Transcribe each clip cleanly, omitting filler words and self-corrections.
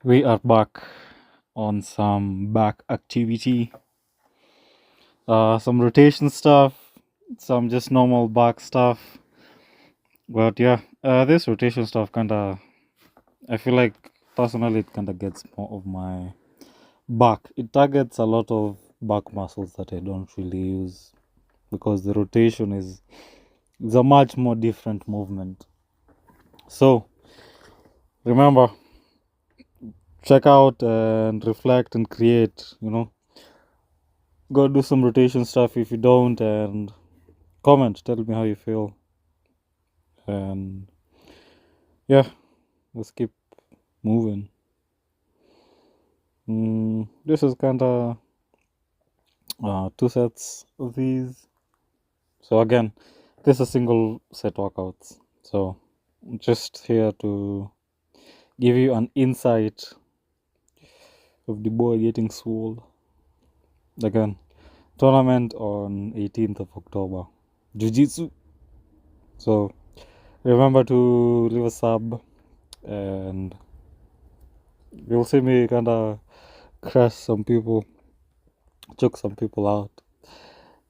We are back on some back activity, some rotation stuff, some just normal back stuff. But yeah, this rotation stuff I feel like personally it kinda gets more of my back. It targets a lot of back muscles that I don't really use because the rotation is a much more different movement. So remember, check out and reflect and create, go do some rotation stuff if you don't, and comment, tell me how you feel. And yeah, let's keep moving. This is kind of two sets of these. So again, this is single set workouts. So just here to give you an insight of the boy getting swole. Again, tournament on 18th of October. Jiu-Jitsu. So remember to leave a sub and you'll see me kind of crush some people, choke some people out.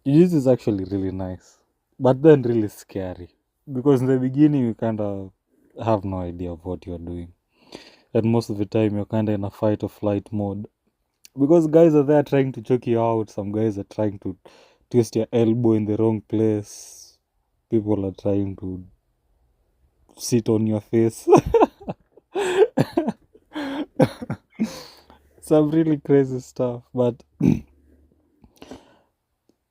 Jiu-Jitsu is actually really nice, but then really scary because in the beginning you kind of have no idea of what you're doing, and most of the time you're kind of in a fight or flight mode because guys are there trying to choke you out. Some guys are trying to twist your elbow in the wrong place. People are trying to sit on your face. Some really crazy stuff, but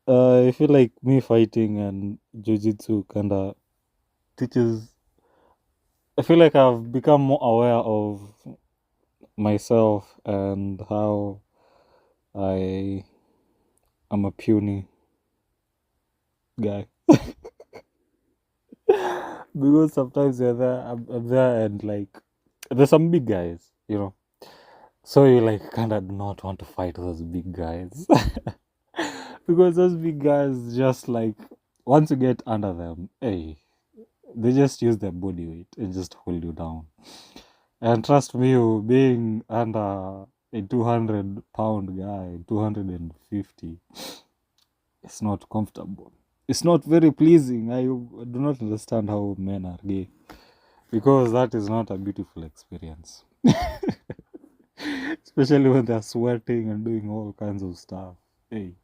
I feel like me fighting and jiu-jitsu kind of teaches. I feel like I've become more aware of myself and how I am a puny guy. Because sometimes I'm there, and like there's some big guys. So you like kind of do not want to fight those big guys because those big guys just like once you get under them, hey, they just use their body weight and just hold you down. And trust me, you being under a 200-pound guy, 250, it's not comfortable. It's not very pleasing. I do not understand how men are gay because that is not a beautiful experience. Especially when they're sweating and doing all kinds of stuff. Hey.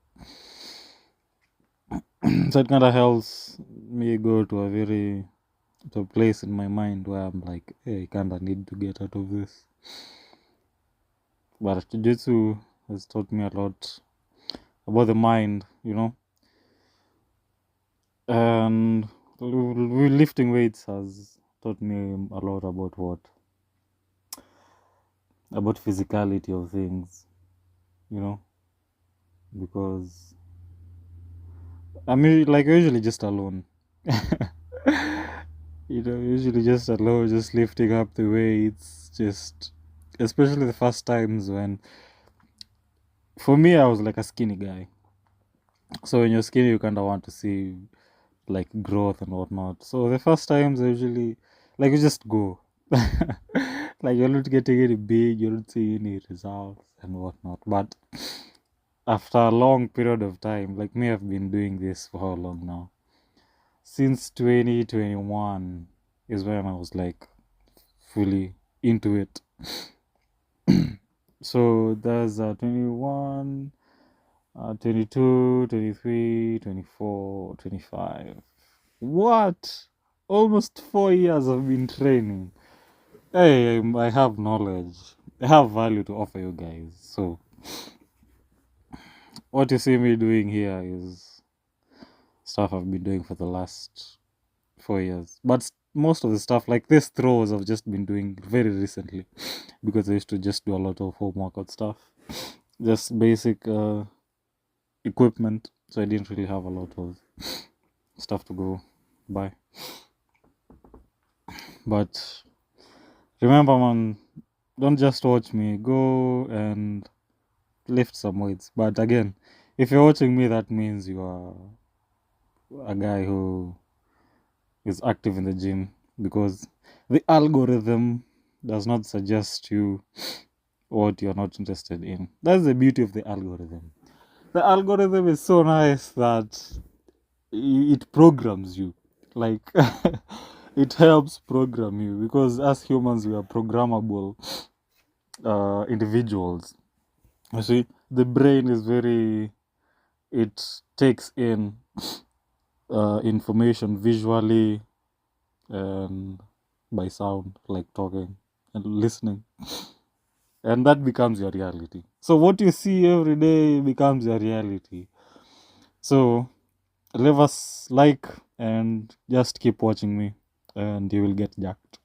So it kind of helps me go to a place in my mind where I'm like, hey, I kind of need to get out of this. But Jiu-Jitsu has taught me a lot about the mind. And lifting weights has taught me a lot about physicality of things, you know, because I'm like usually just alone. Usually just alone, just lifting up the weights, just especially the first times when, for me, I was like a skinny guy. So when you're skinny, you kind of want to see like growth and whatnot. So the first times, I usually like you just go, like you're not getting any big, you're not seeing any results and whatnot. But after a long period of time, like me, I've been doing this for how long now? Since 2021 is when I was like fully into it. So there's 21, 22, 23, 24, 25. What? Almost 4 years I've been training. Hey, I have knowledge. I have value to offer you guys. So what you see me doing here is stuff I've been doing for the last 4 years. But most of the stuff like this throws I've just been doing very recently because I used to just do a lot of home workout stuff. Just basic equipment. So I didn't really have a lot of stuff to go buy. But remember, man, don't just watch me. Go and lift some weights. But again, if you're watching me, that means you are a guy who is active in the gym because the algorithm does not suggest you what you're not interested in. That's the beauty of the algorithm. The algorithm is so nice that it programs you. Like it helps program you, because as humans we are programmable individuals. You see, the brain is very, it takes in information visually and by sound, like talking and listening, and that becomes your reality. So what you see every day becomes your reality. So leave us like and just keep watching me, and you will get jacked.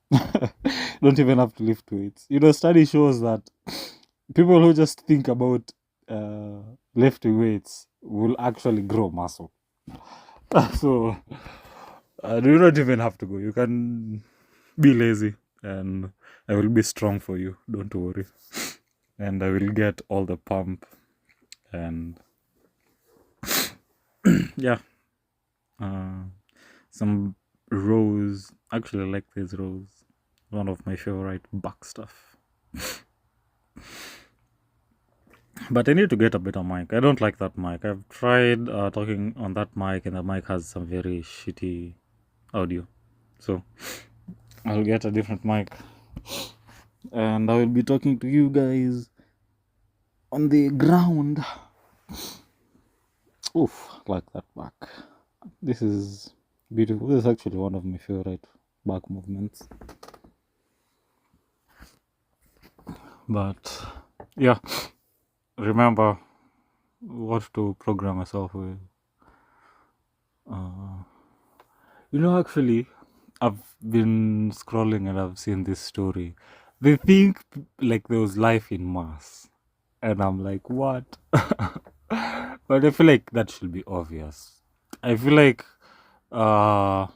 Don't even have to lift weights. You know, study shows that people who just think about lifting weights will actually grow muscle. So you don't even have to go. You can be lazy, and I will be strong for you. Don't worry. And I will get all the pump, and yeah, some rows. Actually, I like these rows. One of my favorite back stuff. But I need to get a better mic. I don't like that mic. I've tried talking on that mic, and the mic has some very shitty audio. So I'll get a different mic, and I will be talking to you guys on the ground. Oof, like that back. This is beautiful. This is actually one of my favorite back movements. But yeah, remember what to program myself with. Actually, I've been scrolling and I've seen this story. They think like there was life in Mars, and I'm like, what? But I feel like that should be obvious. I feel like in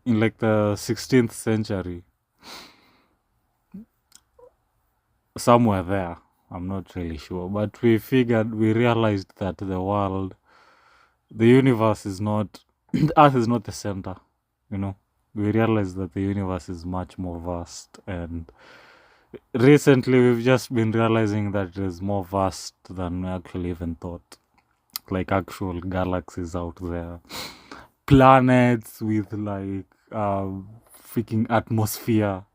like the 16th century, somewhere there, I'm not really sure, but we realized that the universe is not, the Earth is not the center, you know. We realized that the universe is much more vast, and recently we've just been realizing that it is more vast than we actually even thought. Like actual galaxies out there, planets with like freaking atmosphere.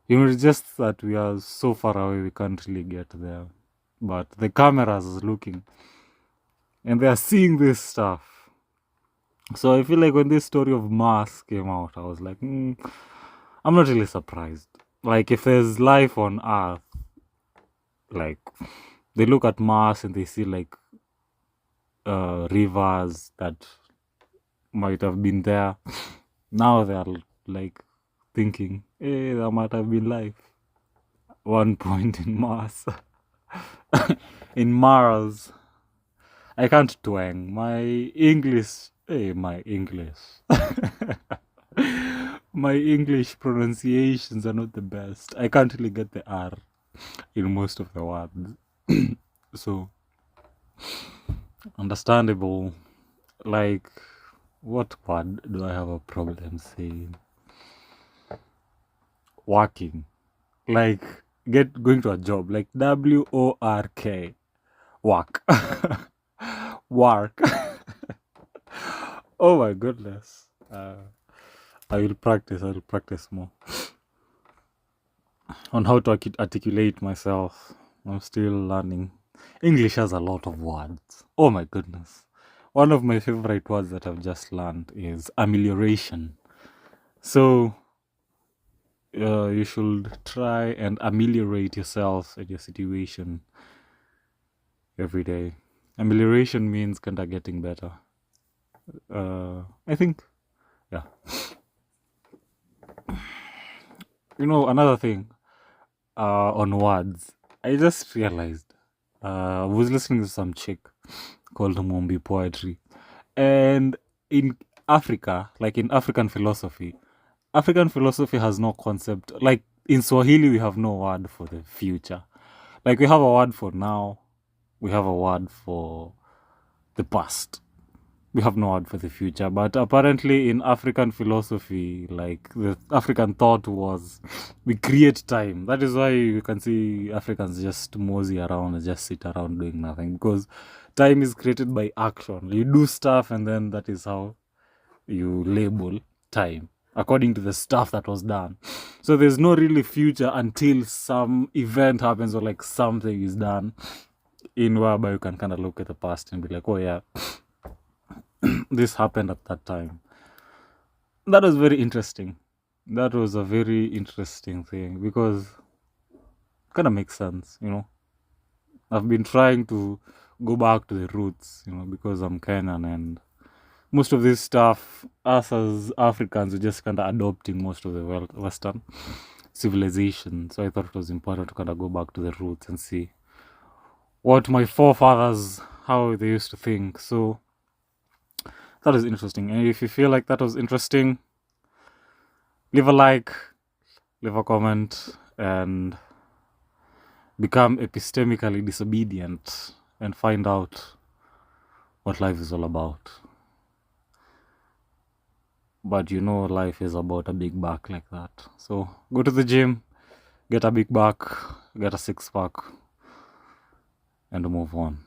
It's just that we are so far away we can't really get there. But the cameras is looking, and they are seeing this stuff. So I feel like when this story of Mars came out, I was like, I'm not really surprised. Like if there's life on Earth, like they look at Mars and they see like rivers that might have been there. Now they're like thinking, hey, there might have been life one point in Mars. In Mars. I can't twang. My English. Hey, my English. My English pronunciations are not the best. I can't really get the R in most of the words. So, understandable. Like, what word do I have a problem saying? Working. Like, going to a job. Like, WORK. Work. Work. Oh my goodness. I will practice more on how to articulate myself. I'm still learning. English has a lot of words. Oh my goodness. One of my favorite words that I've just learned is amelioration. So, you should try and ameliorate yourself and your situation every day. Amelioration means kind of getting better. I think, yeah. Another thing on words, I just realized I was listening to some chick called Mumbi Poetry, and in Africa, like in African philosophy has no concept. Like in Swahili, we have no word for the future. Like we have a word for now, we have a word for the past. we have no word for the future. But apparently, in African philosophy, like the African thought was, we create time. That is why you can see Africans just mosey around and just sit around doing nothing, because time is created by action. You do stuff, and then that is how you label time according to the stuff that was done. So there's no really future until some event happens or like something is done, in whereby you can kind of look at the past and be like, oh yeah, this happened at that time. That was very interesting. That was a very interesting thing, because it kind of makes sense, you know. I've been trying to go back to the roots, you know, because I'm Kenyan, and most of this stuff, us as Africans, we're just kind of adopting most of the Western civilization. So I thought it was important to kind of go back to the roots and see what my forefathers, how they used to think. So that is interesting. And if you feel like that was interesting, leave a like, leave a comment, and become epistemically disobedient and find out what life is all about. But you know, life is about a big back like that. So go to the gym, get a big back, get a six pack, and move on.